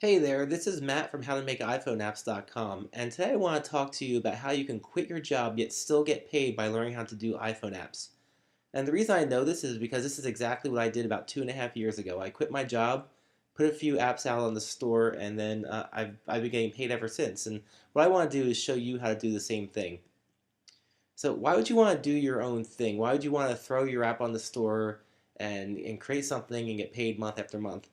Hey there, this is Matt from howtomakeiphoneapps.com, and today I want to talk to you about how you can quit your job yet still get paid by learning how to do iPhone apps. And the reason I know this is because this is exactly what I did about 2.5 years ago. I quit my job, put a few apps out on the store, and then I've been getting paid ever since. And what I want to do is show you how to do the same thing. So why would you want to do your own thing? Why would you want to throw your app on the store and create something and get paid month after month?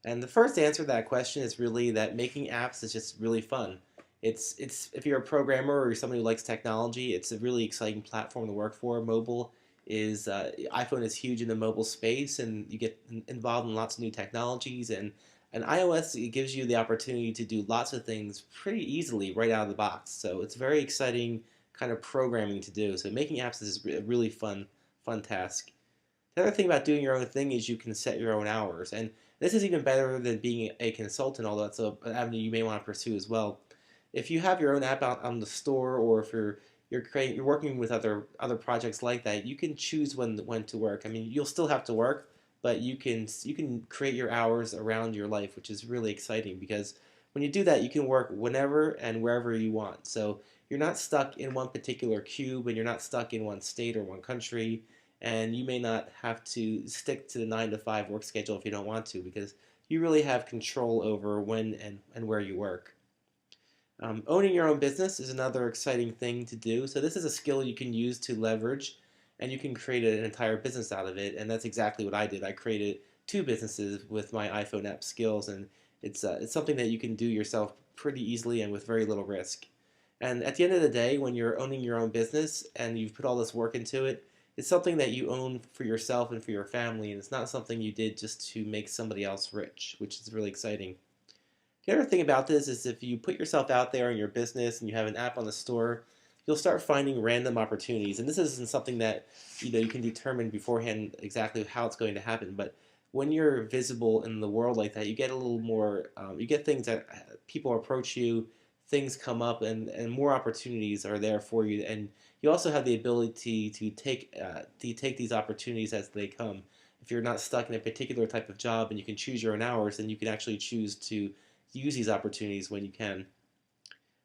And the first answer to that question is really that making apps is just really fun. It's if you're a programmer or you're somebody who likes technology, it's a really exciting platform to work for. Mobile is iPhone is huge in the mobile space, and you get involved in lots of new technologies. And iOS, it gives you the opportunity to do lots of things pretty easily right out of the box. So it's very exciting kind of programming to do. So making apps is a really fun task. The other thing about doing your own thing is you can set your own hours, and this is even better than being a consultant, although that's an avenue you may want to pursue as well. If you have your own app out on the store, or if you're working with other projects like that, you can choose when to work. I mean, you'll still have to work, but you can create your hours around your life, which is really exciting because when you do that, you can work whenever and wherever you want. So you're not stuck in one particular cube, and you're not stuck in one state or one country, and you may not have to stick to the 9 to 5 work schedule if you don't want to, because you really have control over when and where you work. Owning your own business is another exciting thing to do. So this is a skill you can use to leverage, and you can create an entire business out of it. And that's exactly what I did. I created two businesses with my iPhone app skills, and it's something that you can do yourself pretty easily and with very little risk. And at the end of the day, when you're owning your own business and you've put all this work into it, it's something that you own for yourself and for your family, and it's not something you did just to make somebody else rich, which is really exciting. The other thing about this is if you put yourself out there in your business and you have an app on the store, you'll start finding random opportunities. And this isn't something that you can determine beforehand exactly how it's going to happen. But when you're visible in the world like that, you get a little more. You get things that people approach you, things come up, and more opportunities are there for you. And you also have the ability to take these opportunities as they come. If you're not stuck in a particular type of job and you can choose your own hours, then you can actually choose to use these opportunities when you can.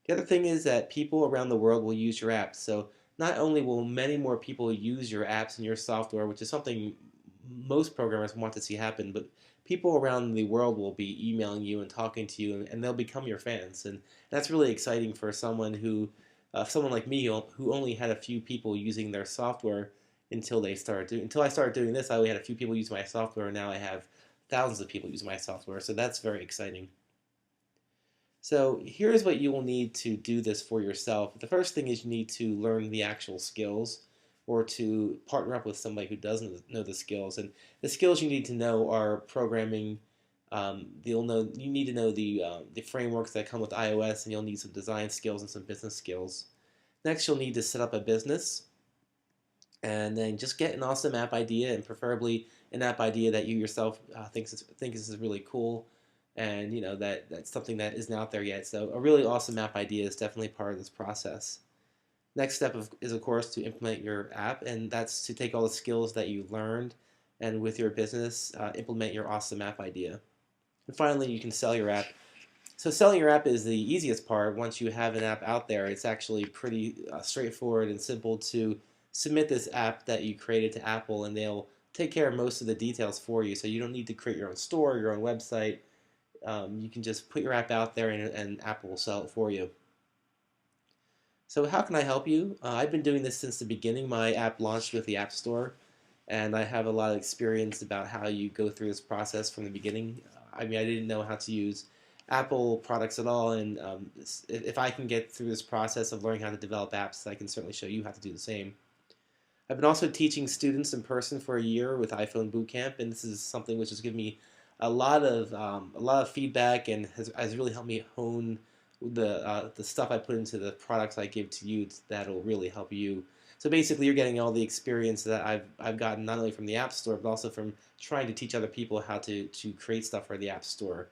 The other thing is that people around the world will use your apps. So not only will many more people use your apps and your software, which is something most programmers want to see happen, but people around the world will be emailing you and talking to you, and they'll become your fans. And that's really exciting for someone like me, who only had a few people using their software until I started doing this. I only had a few people use my software, and now I have thousands of people using my software. So that's very exciting. So here's what you will need to do this for yourself. The first thing is you need to learn the actual skills, or to partner up with somebody who doesn't know the skills. And the skills you need to know are programming. You need to know the frameworks that come with iOS, and you'll need some design skills and some business skills. Next, you'll need to set up a business, and then just get an awesome app idea, and preferably an app idea that you yourself think is really cool, and that's something that isn't out there yet. So a really awesome app idea is definitely part of this process. Next step is of course to implement your app, and that's to take all the skills that you learned and with your business implement your awesome app idea. And finally, you can sell your app. So selling your app is the easiest part. Once you have an app out there, it's actually pretty straightforward and simple to submit this app that you created to Apple, and they'll take care of most of the details for you. So you don't need to create your own store, your own website. You can just put your app out there, and Apple will sell it for you. So how can I help you? I've been doing this since the beginning. My app launched with the App Store, and I have a lot of experience about how you go through this process from the beginning. I mean, I didn't know how to use Apple products at all, and if I can get through this process of learning how to develop apps, I can certainly show you how to do the same. I've been also teaching students in person for a year with iPhone Bootcamp, and this is something which has given me a lot of feedback, and has really helped me hone the stuff I put into the products I give to you that'll really help you. So basically, you're getting all the experience that I've gotten not only from the App Store, but also from trying to teach other people how to create stuff for the App Store.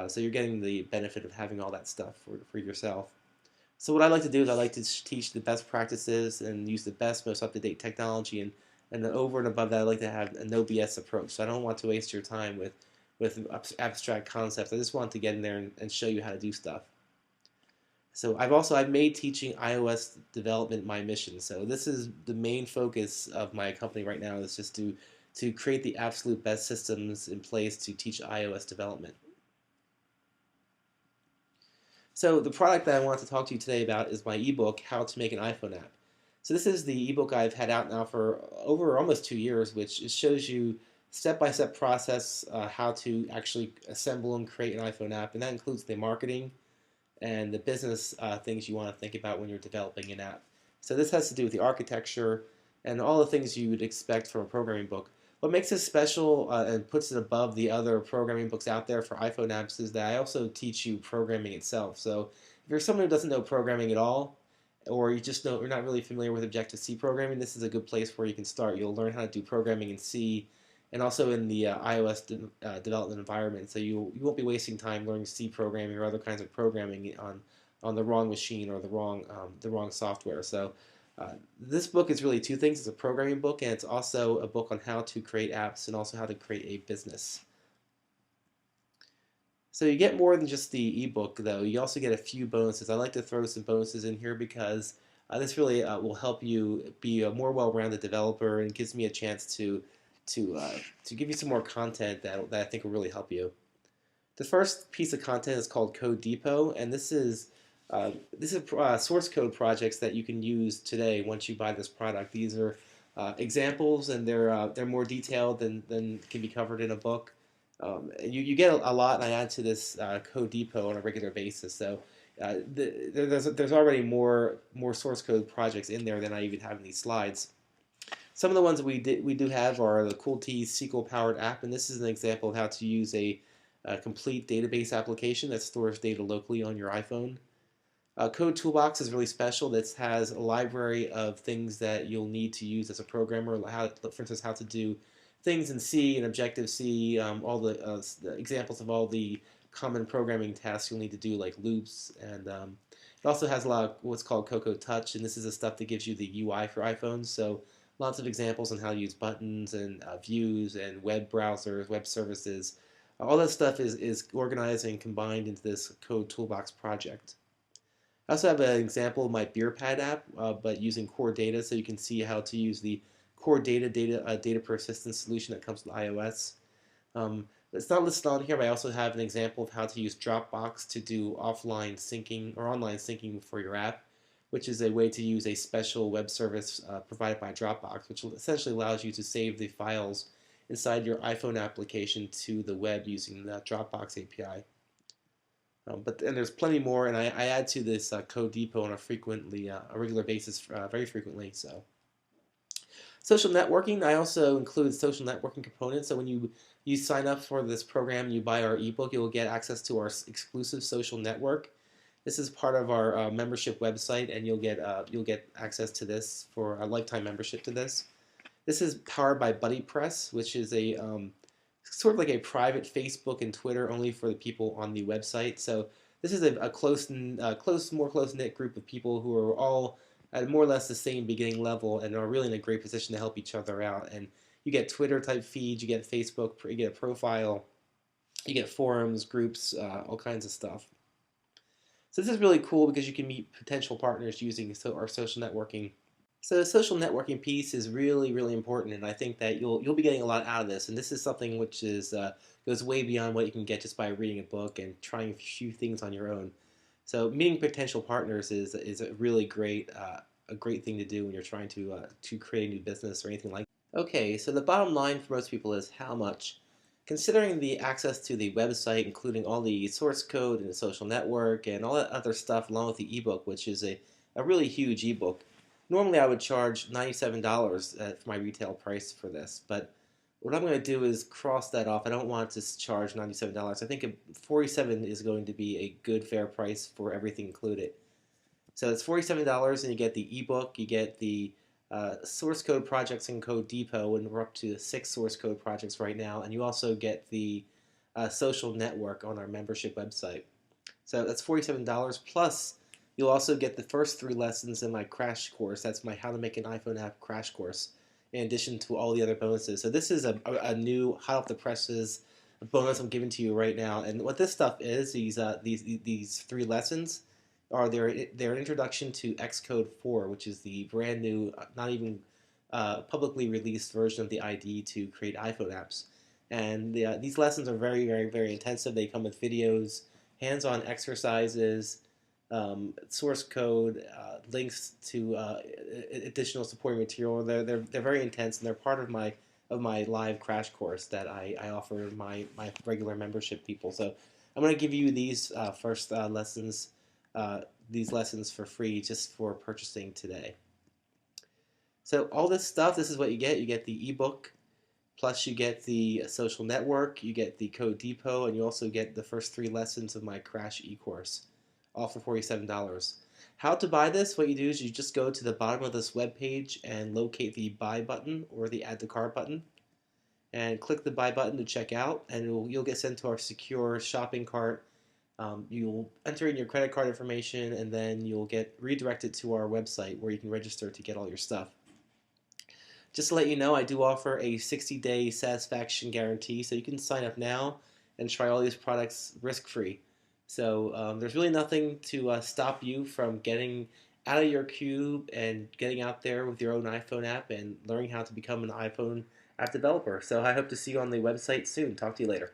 So you're getting the benefit of having all that stuff for yourself. So what I like to do is I like to teach the best practices and use the best, most up-to-date technology, and then over and above that, I like to have a no BS approach. So I don't want to waste your time with with abstract concepts. I just wanted to get in there and show you how to do stuff. So I've made teaching iOS development my mission. So this is the main focus of my company right now, is just to create the absolute best systems in place to teach iOS development. So the product that I want to talk to you today about is my ebook, How to Make an iPhone App. So this is the ebook I've had out now for over almost 2 years, which shows you step-by-step process how to actually assemble and create an iPhone app, and that includes the marketing and the business things you want to think about when you're developing an app. So this has to do with the architecture and all the things you would expect from a programming book. What makes this special and puts it above the other programming books out there for iPhone apps is that I also teach you programming itself. So if you're someone who doesn't know programming at all, or you're not really familiar with Objective-C programming, this is a good place where you can start. You'll learn how to do programming in C and also in the iOS development environment. So you won't be wasting time learning C programming or other kinds of programming on the wrong machine or the wrong software. So this book is really two things. It's a programming book, and it's also a book on how to create apps and also how to create a business. So you get more than just the ebook, though. You also get a few bonuses. I like to throw some bonuses in here because this really will help you be a more well-rounded developer, and gives me a chance to give you some more content that I think will really help you. The first piece of content is called Code Depot, and this is source code projects that you can use today once you buy this product. These are examples, and they're more detailed than can be covered in a book. You get a lot, and I add to this Code Depot on a regular basis. So there's already more source code projects in there than I even have in these slides. Some of the ones we do have are the CoolT SQL powered app, and this is an example of how to use a complete database application that stores data locally on your iPhone. Code Toolbox is really special. This has a library of things that you'll need to use as a programmer. For instance, how to do things in C and Objective-C, all the examples of all the common programming tasks you'll need to do, like loops. And it also has a lot of what's called Cocoa Touch, and this is the stuff that gives you the UI for iPhones. So lots of examples on how to use buttons and views and web browsers, web services. All that stuff is organized and combined into this Code Toolbox project. I also have an example of my BeerPad app, but using Core Data, so you can see how to use the Core data persistence solution that comes with iOS. It's not listed on here, but I also have an example of how to use Dropbox to do offline syncing or online syncing for your app, which is a way to use a special web service provided by Dropbox, which essentially allows you to save the files inside your iPhone application to the web using the Dropbox API. And there's plenty more, and I add to this Code Depot on a regular basis, very frequently. So, social networking, I also include social networking components. So when you sign up for this program, you buy our ebook, you'll get access to our exclusive social network. This is part of our membership website, and you'll get access to this for a lifetime membership to this. This is powered by BuddyPress, which is a sort of like a private Facebook and Twitter only for the people on the website. So this is a more close-knit group of people who are all at more or less the same beginning level and are really in a great position to help each other out. And you get Twitter type feeds, you get Facebook, you get a profile, you get forums, groups, all kinds of stuff. So this is really cool because you can meet potential partners using our social networking. So the social networking piece is really, really important, and I think that you'll be getting a lot out of this. And this is something which goes way beyond what you can get just by reading a book and trying a few things on your own. So meeting potential partners is a really a great thing to do when you're trying to create a new business or anything like that. Okay, so the bottom line for most people is how much. Considering the access to the website, including all the source code and the social network and all that other stuff, along with the ebook, which is a really huge ebook. Normally I would charge $97 for my retail price for this, but what I'm going to do is cross that off. I don't want to charge $97. I think $47 is going to be a good fair price for everything included. So it's $47, and you get the ebook, you get the source code projects in Code Depot, and we're up to 6 source code projects right now, and you also get the social network on our membership website. So that's $47 plus. You'll also get the first 3 lessons in my crash course. That's my How to Make an iPhone App crash course, in addition to all the other bonuses. So this is a new, hot off the presses bonus I'm giving to you right now. And what this stuff is, these 3 lessons are they're an introduction to Xcode 4, which is the brand new, not even publicly released version of the IDE to create iPhone apps. And these lessons are very, very, very intensive. They come with videos, hands-on exercises, source code, links to additional supporting material. They're very intense, and they're part of my live crash course that I offer my regular membership people. So I'm going to give you these first lessons, these lessons for free just for purchasing today. So all this stuff, this is what you get. You get the ebook, plus you get the social network, you get the Code Depot, and you also get the first 3 lessons of my Crash e-course, all for $47. How to buy this? What you do is you just go to the bottom of this web page and locate the buy button or the add to cart button, and click the buy button to check out, and you'll get sent to our secure shopping cart. You'll enter in your credit card information, and then you'll get redirected to our website where you can register to get all your stuff. Just to let you know, I do offer a 60-day satisfaction guarantee, so you can sign up now and try all these products risk-free. So there's really nothing to stop you from getting out of your cube and getting out there with your own iPhone app and learning how to become an iPhone app developer. So I hope to see you on the website soon. Talk to you later.